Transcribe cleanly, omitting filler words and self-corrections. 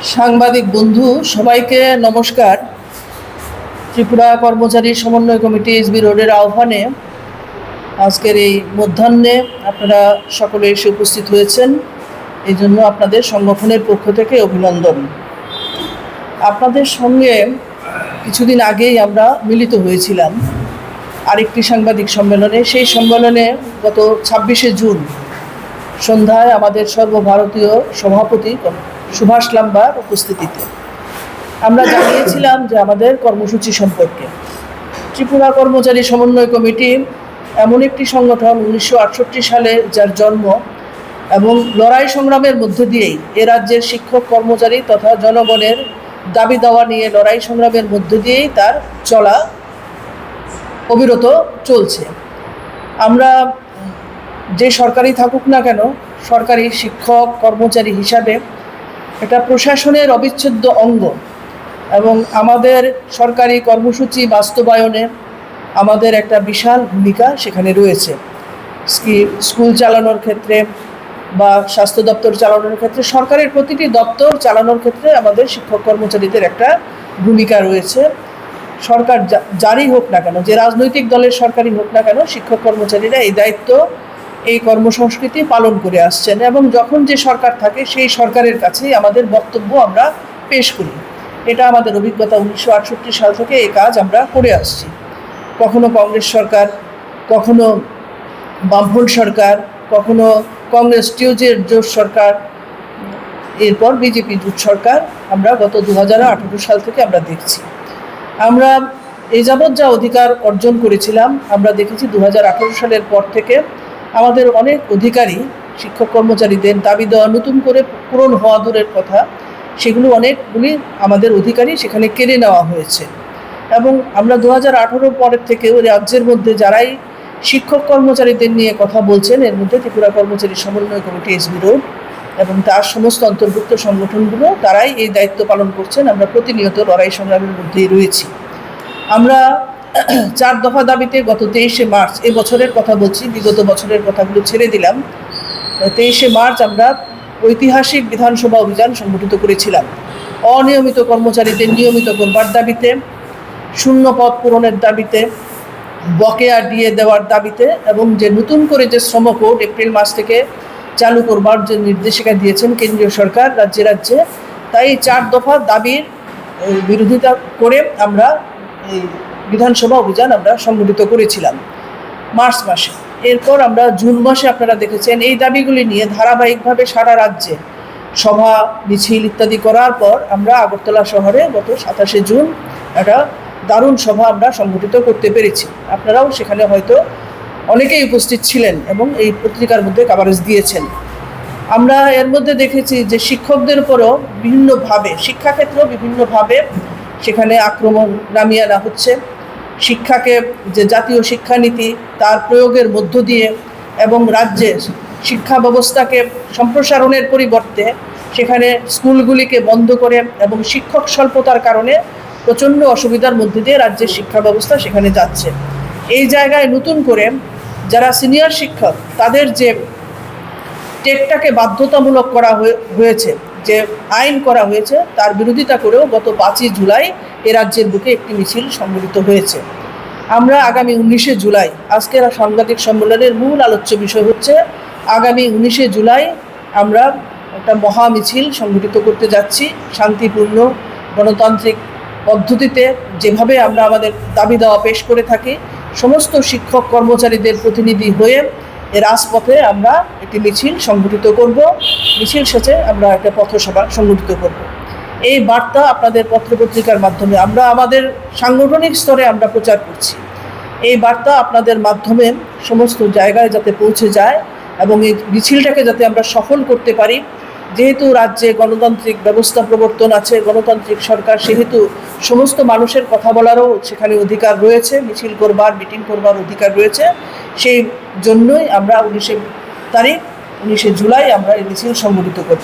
সাংবাদিক বন্ধু সবাইকে নমস্কার। ত্রিপুরা কর্মচারী সমন্বয় কমিটি এসবি রোডের আহ্বানে আজকের এই মধ্যাহ্নে আপনারা সকলে এসে উপস্থিত হয়েছেন, এই জন্য আপনাদের সংগঠনের পক্ষ থেকে অভিনন্দন। আপনাদের সঙ্গে কিছুদিন আগেই আমরা মিলিত হয়েছিলাম আরেকটি সাংবাদিক সম্মেলনে। সেই সম্মেলনে গত 26শে জুন সন্ধ্যায় আমাদের সর্বভারতীয় সভাপতি সুভাষ লাম্বার উপস্থিতিতে আমরা জানিয়েছিলাম যে আমাদের কর্মসূচি সম্পর্কে। ত্রিপুরা কর্মচারী সমন্বয় কমিটি এমন একটি সংগঠন 1968 সালে যার জন্ম এবং লড়াই সংগ্রামের মধ্য দিয়েই এ রাজ্যের শিক্ষক কর্মচারী তথা জনগণের দাবি দাওয়া নিয়ে লড়াই সংগ্রামের মধ্য দিয়েই তার চলা অবিরত চলছে। আমরা যে সরকারি থাকুক না কেন, সরকারি শিক্ষক কর্মচারী হিসাবে এটা প্রশাসনের অবিচ্ছেদ্য অঙ্গ এবং আমাদের সরকারি কর্মসূচি বাস্তবায়নে আমাদের একটা বিশাল ভূমিকা সেখানে রয়েছে। স্কুল চালানোর ক্ষেত্রে বা স্বাস্থ্য দপ্তর চালানোর ক্ষেত্রে, সরকারের প্রতিটি দপ্তর চালানোর ক্ষেত্রে আমাদের শিক্ষক কর্মচারীদের একটা ভূমিকা রয়েছে। সরকার যারই হোক না কেন, যে রাজনৈতিক দলের সরকারই হোক না কেন, শিক্ষক কর্মচারীরা এই দায়িত্ব, এই কর্মসংস্কৃতি পালন করে আসছেন এবং যখন যে সরকার থাকে সেই সরকারের কাছেই আমাদের বক্তব্য আমরা পেশ করি। এটা আমাদের অভিজ্ঞতা। 1968 সাল থেকে এই কাজ আমরা করে আসছি। কখনো কংগ্রেস সরকার, কখনো বামফ্রন্ট সরকার, কখনো কংগ্রেস টিউজের জোট সরকার, এরপর বিজেপি জোট সরকার আমরা গত 2018 সাল থেকে আমরা দেখছি। আমরা এই যাবৎ যা অধিকার অর্জন করেছিলাম আমরা দেখেছি 2018 সালের পর থেকে আমাদের অনেক অধিকারী শিক্ষক কর্মচারীদের দাবি দেওয়া নতুন করে পূরণ হওয়া দূরের কথা, সেগুলো অনেকগুলি আমাদের অধিকারী সেখানে কেড়ে নেওয়া হয়েছে। এবং আমরা 2018 পরের থেকে ওই রাজ্যের মধ্যে যারাই শিক্ষক কর্মচারীদের নিয়ে কথা বলছেন, এর মধ্যে ত্রিপুরা কর্মচারী সমন্বয় কমিটি এসবি রোড এবং তার সমস্ত অন্তর্ভুক্ত সংগঠনগুলো, তারাই এই দায়িত্ব পালন করছেন। আমরা প্রতিনিয়ত লড়াই সংগ্রামের মধ্যেই রয়েছি। আমরা 4 দফা দাবিতে গত 23শে মার্চ, এ বছরের কথা বলছি, বিগত বছরের কথাগুলো ছেড়ে দিলাম, 23শে মার্চ আমরা ঐতিহাসিক বিধানসভা অভিযান সংগঠিত করেছিলাম। অনিয়মিত কর্মচারীদের নিয়মিত করবার দাবিতে, শূন্য পদ পূরণের দাবিতে, বকেয়া দিয়ে দেওয়ার দাবিতে এবং যে নতুন করে যে শ্রম কোড এপ্রিল মাস থেকে চালু করবার যে নির্দেশিকা দিয়েছেন কেন্দ্রীয় সরকার রাজ্যে রাজ্যে, তাই 4 দফা দাবির বিরোধিতা করে আমরা এই বিধানসভা অভিযান আমরা সংগঠিত করেছিলাম মার্চ মাসে। এরপর আমরা জুন মাসে আপনারা দেখেছেন এই দাবিগুলি নিয়ে ধারাবাহিকভাবে সারা রাজ্যে সভা মিছিল ইত্যাদি করার পর আমরা আগরতলা শহরে গত 27শে জুন একটা দারুণ সভা আমরা সংগঠিত করতে পেরেছি। আপনারাও সেখানে হয়তো অনেকেই উপস্থিত ছিলেন এবং এই পত্রিকার মধ্যে কভারেজ দিয়েছেন। আমরা এর মধ্যে দেখেছি যে শিক্ষকদের উপরও বিভিন্নভাবে, শিক্ষাক্ষেত্র বিভিন্নভাবে সেখানে আক্রমণ নামিয়ে আনা হচ্ছে। শিক্ষাকে যে জাতীয় শিক্ষানীতি তার প্রয়োগের মধ্য দিয়ে এবং রাজ্যের শিক্ষা ব্যবস্থাকে সম্প্রসারণের পরিবর্তে সেখানে স্কুলগুলিকে বন্ধ করে এবং শিক্ষক স্বল্পতার কারণে প্রচণ্ড অসুবিধার মধ্যে দিয়ে রাজ্যের শিক্ষা ব্যবস্থা সেখানে যাচ্ছে। এই জায়গায় নতুন করে যারা সিনিয়র শিক্ষক তাদের যে টেটটাকে বাধ্যতামূলক করা হয়েছে, যে আইন করা হয়েছে, তার বিরোধিতা করেও গত 5ই জুলাই এ রাজ্যের বুকে একটি মিছিল সংগঠিত হয়েছে। আমরা আগামী 19শে জুলাই, আজকের সাংবাদিক সম্মেলনের মূল আলোচ্য বিষয় হচ্ছে আগামী 19শে জুলাই আমরা একটা মহা মিছিল সংগঠিত করতে যাচ্ছি। শান্তিপূর্ণ গণতান্ত্রিক পদ্ধতিতে যেভাবে আমরা আমাদের দাবি দেওয়া পেশ করে থাকি, সমস্ত শিক্ষক কর্মচারীদের প্রতিনিধি হয়ে রাজপথে আমরা একটি মিছিল সংগঠিত করব। মিছিল শেষে আমরা একটা পথসভা সংগঠিত করব। এই বার্তা আপনাদের পত্রপত্রিকার মাধ্যমে আমরা আমাদের সাংগঠনিক স্তরে আমরা প্রচার করছি। এই বার্তা আপনাদের মাধ্যমে সমস্ত জায়গায় যাতে পৌঁছে যায় এবং এই মিছিলটাকে যাতে আমরা সফল করতে পারি। যেহেতু রাজ্যে গণতান্ত্রিক ব্যবস্থা প্রবর্তন আছে, গণতান্ত্রিক সরকার, সেহেতু সমস্ত মানুষের কথা বলারও সেখানে অধিকার রয়েছে, মিছিল করবার, মিটিং করবার অধিকার রয়েছে। সেই জন্যই আমরা 19শে জুলাই আমরা এই মিছিল সংগঠিত করব।